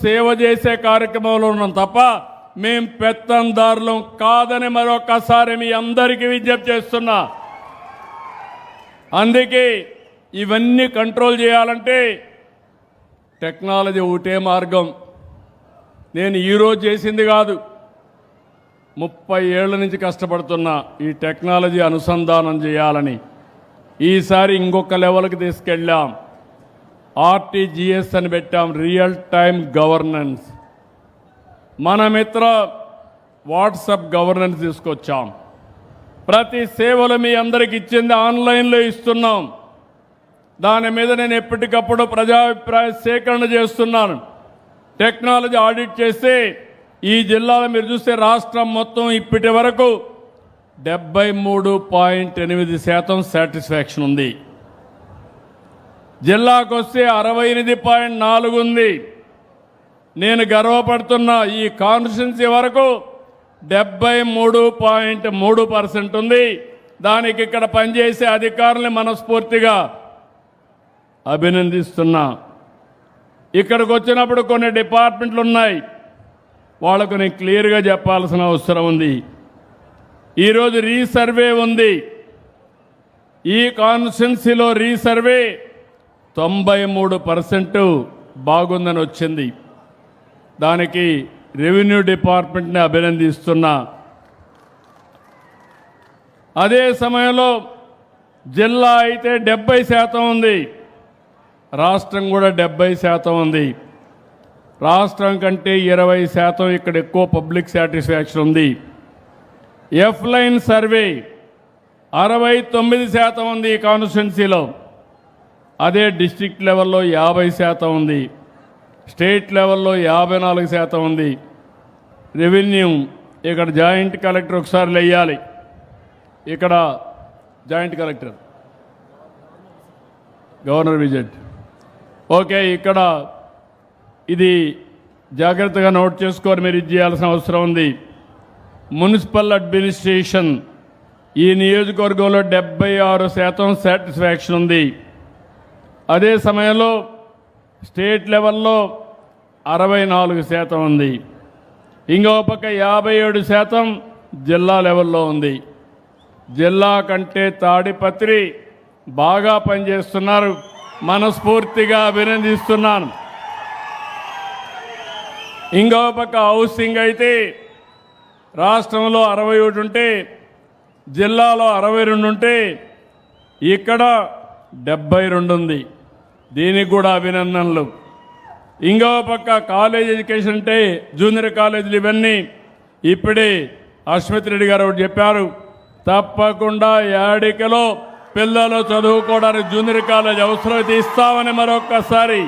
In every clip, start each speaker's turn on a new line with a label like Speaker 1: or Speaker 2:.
Speaker 1: సేవ చేసే కార్యక్రమంలో ఉన్నాం తప్ప మేం పెత్తందారులం కాదని మరొకసారి మీ అందరికీ విజ్ఞప్తి చేస్తున్నా. అందుకే ఇవన్నీ కంట్రోల్ చేయాలంటే టెక్నాలజీ ఒకటే మార్గం. నేను ఈరోజు చేసింది కాదు, 30 ఏళ్ల నుంచి కష్టపడుతున్నా ఈ టెక్నాలజీ అనుసంధానం చేయాలని. ఈసారి ఇంకొక లెవెల్కి తీసుకెళ్ళాం. ఆర్టీజీఎస్ అని పెట్టాం, రియల్ టైమ్ గవర్నెన్స్. మన మిత్ర వాట్సాప్ గవర్నెన్స్ తీసుకొచ్చాం. ప్రతి సేవలు మీ అందరికి ఇచ్చింది ఆన్లైన్లో ఇస్తున్నాం. దాని మీద నేను ఎప్పటికప్పుడు ప్రజాభిప్రాయ సేకరణ చేస్తున్నాను. టెక్నాలజీ ఆడిట్ చేస్తే ఈ జిల్లాలో మీరు చూస్తే రాష్ట్రం మొత్తం ఇప్పటి వరకు 73.8% సాటిస్ఫాక్షన్ ఉంది. జిల్లాకు వస్తే 68.4 ఉంది. నేను గర్వపడుతున్న ఈ కాన్స్టిట్యున్సీ వరకు 73.3% ఉంది. దానికి ఇక్కడ పనిచేసే అధికారుల్ని మనస్ఫూర్తిగా అభినందిస్తున్నా. ఇక్కడికి వచ్చినప్పుడు కొన్ని డిపార్ట్మెంట్లు ఉన్నాయి, వాళ్ళకు నేను క్లియర్గా చెప్పాల్సిన అవసరం ఉంది. ఈరోజు రీసర్వే ఉంది. ఈ కాన్స్టిట్యున్సీలో రీసర్వే 93% బాగుందని వచ్చింది. దానికి రెవెన్యూ డిపార్ట్మెంట్ని అభినందిస్తున్నా. అదే సమయంలో జిల్లా అయితే 70% ఉంది, రాష్ట్రం కూడా 70% ఉంది. రాష్ట్రం కంటే 20% ఇక్కడ ఎక్కువ పబ్లిక్ సాటిస్ఫాక్షన్ ఉంది. ఎఫ్ లైన్ సర్వే 69% ఉంది ఈ కాన్స్టిట్యున్సీలో. అదే డిస్ట్రిక్ట్ లెవెల్లో 50% ఉంది, స్టేట్ లెవెల్లో 54% ఉంది. రెవెన్యూ ఇక్కడ జాయింట్ కలెక్టర్ ఒకసారి వెయ్యాలి. ఇక్కడ joint collector governor visit. Okay, ఇక్కడ ఇది జాగ్రత్తగా నోట్ చేసుకొని మీరు ఇది చేయాల్సిన అవసరం ఉంది. మున్సిపల్ అడ్మినిస్ట్రేషన్ ఈ నియోజకవర్గంలో 76% సాటిస్ఫాక్షన్ ఉంది. అదే సమయంలో స్టేట్ లెవెల్లో 64% ఉంది. ఇంకో పక్క 57% జిల్లా లెవెల్లో ఉంది. జిల్లా కంటే తాడిపత్రి బాగా పనిచేస్తున్నారు, మనస్ఫూర్తిగా అభినందిస్తున్నాను. ఇంకో పక్క హౌసింగ్ అయితే రాష్ట్రంలో 61 ఉంటే జిల్లాలో 62 ఉంటే ఇక్కడ 72 ఉంది. దీనికి కూడా అభినందనలు. ఇంకో పక్క కాలేజ్ ఎడ్యుకేషన్ అంటే జూనియర్ కాలేజీలు ఇవన్నీ ఇప్పుడే అశ్వత్ రెడ్డి గారు చెప్పారు, తప్పకుండా ఏడికలో పిల్లలు చదువుకోవడానికి జూనియర్ కాలేజ్ అవసరమైతే ఇస్తామని మరొక్కసారి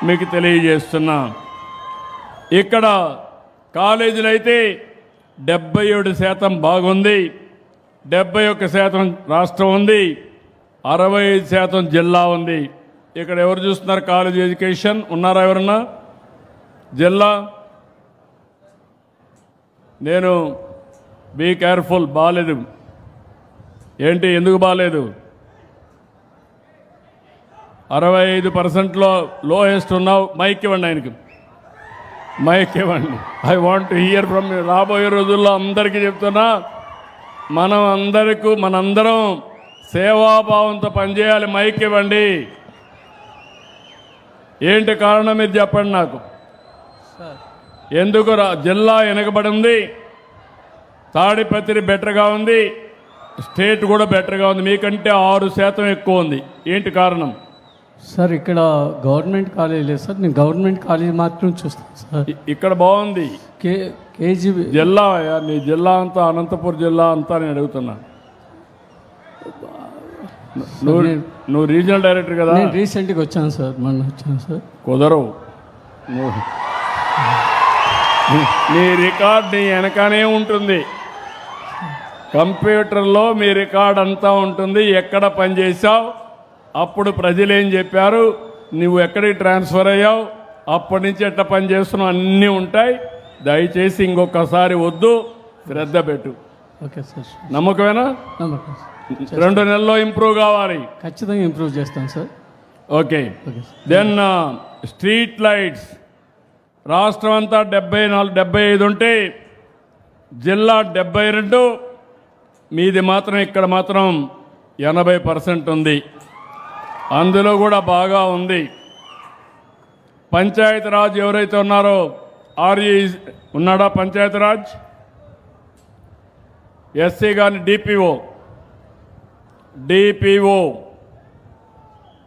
Speaker 1: మీకు తెలియజేస్తున్నా. ఇక్కడ కాలేజీలు అయితే 77% బాగుంది, 71% రాష్ట్రం ఉంది, 65% జిల్లా ఉంది. ఇక్కడ ఎవరు చూస్తున్నారు కాలేజ్ ఎడ్యుకేషన్? ఉన్నారా ఎవరన్నా? జిల్లా నేను బీ కేర్ఫుల్, బాగాలేదు. ఏంటి, ఎందుకు బాగాలేదు? 65%లో లోయెస్ట్ ఉన్నావు. మైక్ ఇవ్వండి, ఆయనకి మైక్ ఇవ్వండి. I want to hear from you. రాబోయే రోజుల్లో అందరికీ చెప్తున్నా, మనందరం సేవాభావంతో పనిచేయాలి. మైక్ ఇవ్వండి. ఏంటి కారణం మీరు చెప్పండి నాకు. ఎందుకు జిల్లా వెనకబడి ఉంది, తాడిపత్రి బెటర్గా ఉంది, స్టేట్ కూడా బెటర్గా ఉంది, మీకంటే 6% ఎక్కువ ఉంది. ఏంటి కారణం?
Speaker 2: సార్ ఇక్కడ గవర్నమెంట్ కాలేజ్ లేదు సార్, నేను గవర్నమెంట్ కాలేజ్ మాత్రం చూస్తాను సార్.
Speaker 1: ఇక్కడ బాగుంది.
Speaker 2: కేజీబీ
Speaker 1: జిల్లా, నీ జిల్లా అంతా అనంతపురం జిల్లా అంతా నేను అడుగుతున్నా. నువ్వు రీజనల్ డైరెక్టర్ కదా?
Speaker 2: నేను రీసెంట్గా వచ్చాను సార్, మొన్న వచ్చాను సార్.
Speaker 1: కుదరవు. నీ రికార్డ్ నీ వెనకనే ఉంటుంది, కంప్యూటర్లో మీ రికార్డ్ అంతా ఉంటుంది. ఎక్కడ పనిచేసావు, అప్పుడు ప్రజలు ఏం చెప్పారు, నువ్వు ఎక్కడికి ట్రాన్స్ఫర్ అయ్యావు, అప్పటి నుంచి ఎట్లా పని చేస్తున్నావు అన్నీ ఉంటాయి. దయచేసి ఇంకొకసారి వద్దు, శ్రద్ధ పెట్టు.
Speaker 2: Okay sir.
Speaker 1: నమ్మకమేనా?
Speaker 2: నమ్మకం.
Speaker 1: 2 నెలల్లో ఇంప్రూవ్ కావాలి.
Speaker 2: ఖచ్చితంగా ఇంప్రూవ్ చేస్తాను sir.
Speaker 1: Okay. Then street lights రాష్ట్రం అంతా 74 75 ఉంటే జిల్లా 72, మీది మాత్రం ఇక్కడ మాత్రం 80% ఉంది. అందులో కూడా బాగా ఉంది. పంచాయతీరాజ్ ఎవరైతే ఉన్నారో ఆర్ఈ ఉన్నాడా? పంచాయతీరాజ్ ఎస్సీ కానీ డిపిఓ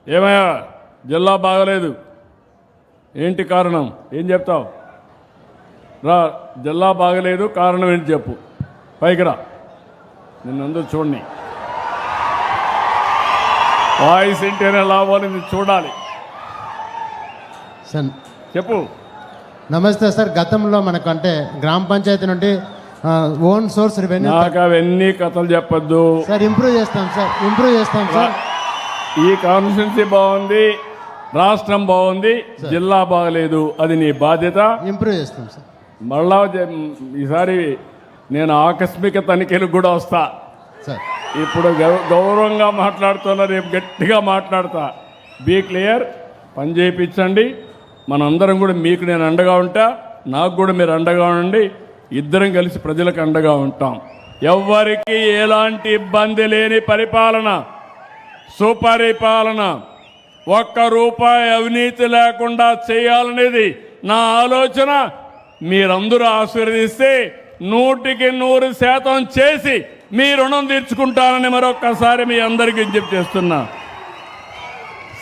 Speaker 1: ఏమయ్యా జిల్లా బాగలేదు, ఏంటి కారణం? ఏం చెప్తావు? రా, జిల్లా బాగలేదు, కారణం ఏంటి చెప్పు. పైకి రా, నిన్నందరూ చూడండి. వాయిస్ ఇంటేనే లాభాలు మీరు చూడాలి.
Speaker 3: సార్
Speaker 1: చెప్పు.
Speaker 3: నమస్తే సార్. గతంలో మనకు అంటే గ్రామ పంచాయతీ నుండి ఓన్ సోర్స్ రెవెన్యూ
Speaker 1: నాకు అవన్నీ కథలు చెప్పొద్దు.
Speaker 3: సార్ ఇంప్రూవ్ చేస్తాం సార్.
Speaker 1: ఈ కాన్స్టిట్యున్సీ బాగుంది, రాష్ట్రం బాగుంది, జిల్లా బాగలేదు, అది నీ బాధ్యత.
Speaker 3: ఇంప్రూవ్ చేస్తాం సార్.
Speaker 1: మళ్ళా ఈసారి నేను ఆకస్మిక తనిఖీలకు కూడా వస్తా
Speaker 3: సార్.
Speaker 1: ఇప్పుడు గౌరవంగా మాట్లాడుతున్నా, రేపు గట్టిగా మాట్లాడతా. బీ క్లియర్, పని చేయించండి. మనందరం కూడా మీకు నేను అండగా ఉంటా, నాకు కూడా మీరు అండగా ఉండండి. ఇద్దరం కలిసి ప్రజలకు అండగా ఉంటాం. ఎవ్వరికి ఎలాంటి ఇబ్బంది లేని పరిపాలన, సుపరిపాలన, ఒక్క రూపాయి అవినీతి లేకుండా చేయాలనేది నా ఆలోచన. మీరందరూ ఆశీర్వదిస్తే 100% చేసి మీ రుణం తీర్చుకుంటానని మరొక్కసారి మీ అందరికీ విజ్ఞప్తి చేస్తున్నా.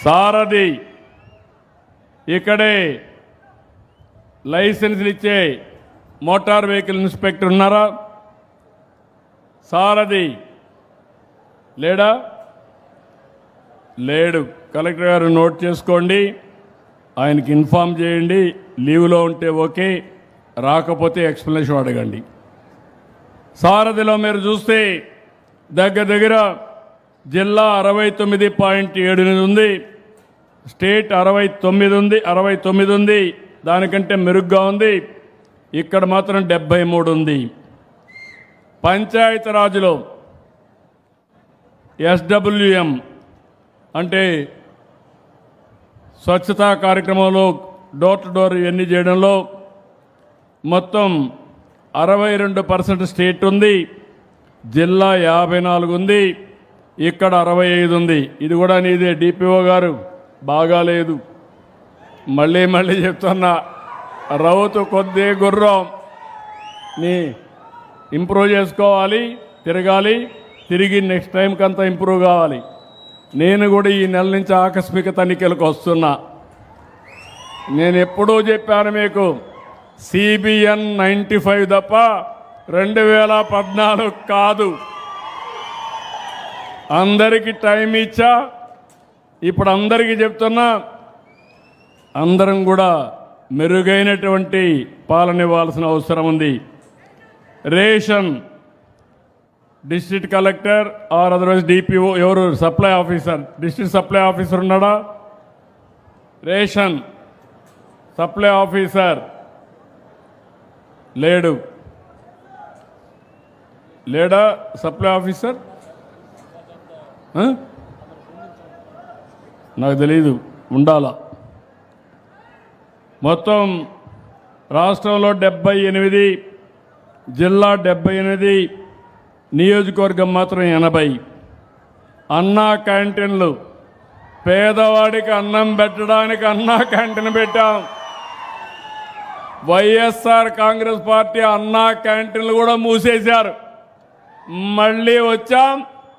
Speaker 1: సారథి ఇక్కడే లైసెన్సులు ఇచ్చే మోటార్ వెహికల్ ఇన్స్పెక్టర్ ఉన్నారా? సారథి లేడా? లేడు. కలెక్టర్ గారు నోట్ చేసుకోండి, ఆయనకి ఇన్ఫామ్ చేయండి. లీవ్లో ఉంటే ఓకే, రాకపోతే ఎక్స్ప్లెనేషన్ అడగండి. సారథిలో మీరు చూస్తే దగ్గర జిల్లా 69.78 ఉంది, స్టేట్ 69 ఉంది, దానికంటే మెరుగ్గా ఉంది. ఇక్కడ మాత్రం 73 ఉంది. పంచాయతీరాజ్లో SWM అంటే స్వచ్ఛతా కార్యక్రమంలో డోర్ టు డోర్ ఇవన్నీ చేయడంలో మొత్తం 62% స్టేట్ ఉంది, జిల్లా 54 ఉంది, ఇక్కడ 65 ఉంది. ఇది కూడా నీదే డిపిఓ గారు, బాగాలేదు. మళ్ళీ చెప్తున్నా, రౌతు కొద్ది గుర్రం, నీ ఇంప్రూవ్ చేసుకోవాలి, తిరిగి నెక్స్ట్ టైంకి అంతా ఇంప్రూవ్ కావాలి. నేను కూడా ఈ నెల నుంచి ఆకస్మిక తనిఖీలకు వస్తున్నా. నేను ఎప్పుడూ చెప్పాను మీకు, CBN 95 తప్ప 2014 కాదు. అందరికీ టైం ఇచ్చా, ఇప్పుడు అందరికీ చెప్తున్నా, అందరం కూడా మెరుగైనటువంటి పాలన ఇవ్వాల్సిన అవసరం ఉంది. Ration district collector or otherwise DPO, ఎవరు supply officer, district supply officer ఉన్నాడా? రేషన్ సప్లై ఆఫీసర్ లేడా? సప్లై ఆఫీసర్ నాకు తెలీదు, ఉండాలా. మొత్తం రాష్ట్రంలో 78, జిల్లా 78, నియోజకవర్గం మాత్రం 80. అన్నా క్యాంటీన్లు, పేదవాడికి అన్నం పెట్టడానికి అన్నా క్యాంటీన్ పెట్టాం. వైఎస్ఆర్ కాంగ్రెస్ పార్టీ అన్నా క్యాంటీన్లు కూడా మూసేశారు. మళ్ళీ వచ్చాం,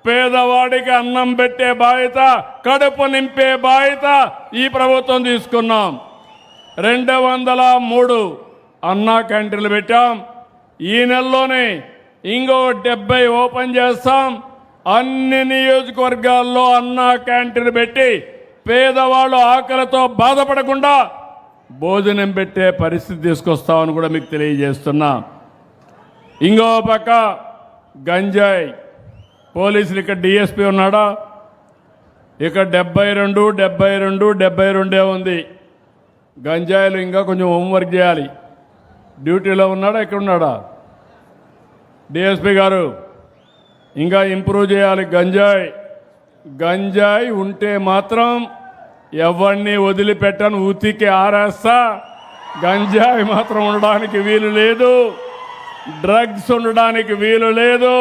Speaker 1: పేదవాడికి అన్నం పెట్టే బాధ్యత, కడుపు నింపే బాధ్యత ఈ ప్రభుత్వం తీసుకున్నాం. 203 అన్నా క్యాంటీన్లు పెట్టాం. ఈ నెలలోనే ఇంకో 70 ఓపెన్ చేస్తాం. అన్ని నియోజకవర్గాల్లో అన్నా క్యాంటీన్ పెట్టి పేదవాళ్ళు ఆకలితో బాధపడకుండా భోజనం పెట్టే పరిస్థితి తీసుకొస్తామని కూడా మీకు తెలియజేస్తున్నా. ఇంకో పక్క గంజాయి, పోలీసులు ఇక్కడ డిఎస్పీ ఉన్నాడా? ఇక్కడ 72 ఉంది. గంజాయిలు ఇంకా కొంచెం హోంవర్క్ చేయాలి. డ్యూటీలో ఉన్నాడా? ఎక్కడ ఉన్నాడా డిఎస్పీ గారు? ఇంకా ఇంప్రూవ్ చేయాలి. గంజాయి ఉంటే మాత్రం ఎవరిని వదిలిపెట్టను, ఉతికి ఆరేస్తా. గంజాయి మాత్రం ఉండడానికి వీలు లేదు, డ్రగ్స్ ఉండడానికి వీలు లేదు.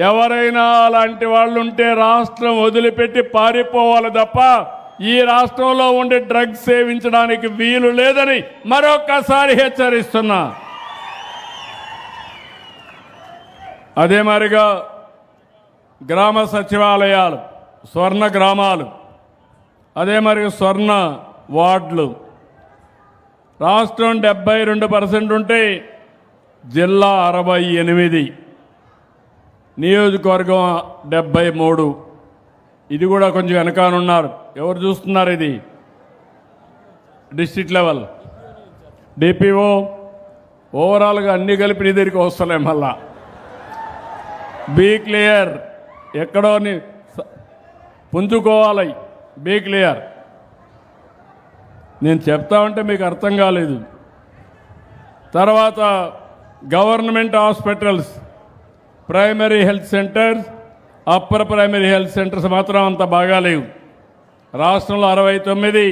Speaker 1: ఎవరైనా అలాంటి వాళ్ళు ఉంటే రాష్ట్రం వదిలిపెట్టి పారిపోవాలి తప్ప ఈ రాష్ట్రంలో ఉండి డ్రగ్స్ సేవించడానికి వీలు లేదని మరొక్కసారి హెచ్చరిస్తున్నా. అదే మరిగా గ్రామ సచివాలయాలు, స్వర్ణ గ్రామాలు, అదే మరి స్వర్ణ వార్డులు రాష్ట్రం 72% ఉంటే జిల్లా 68, నియోజకవర్గం 73. ఇది కూడా కొంచెం వెనకానున్నారు. ఎవరు చూస్తున్నారు? ఇది డిస్ట్రిక్ట్ లెవెల్ డిపిఓ ఓవరాల్గా అన్ని కలిపి నీ దగ్గరికి వస్తలే. మళ్ళా బీ క్లియర్, ఎక్కడో పుంజుకోవాలి. Be clear. నేను చెప్తా ఉంటే మీకు అర్థం కాలేదు. తర్వాత government hospitals, primary health centres, upper primary health centres మాత్రం అంత బాగాలేవు. రాష్ట్రంలో 69,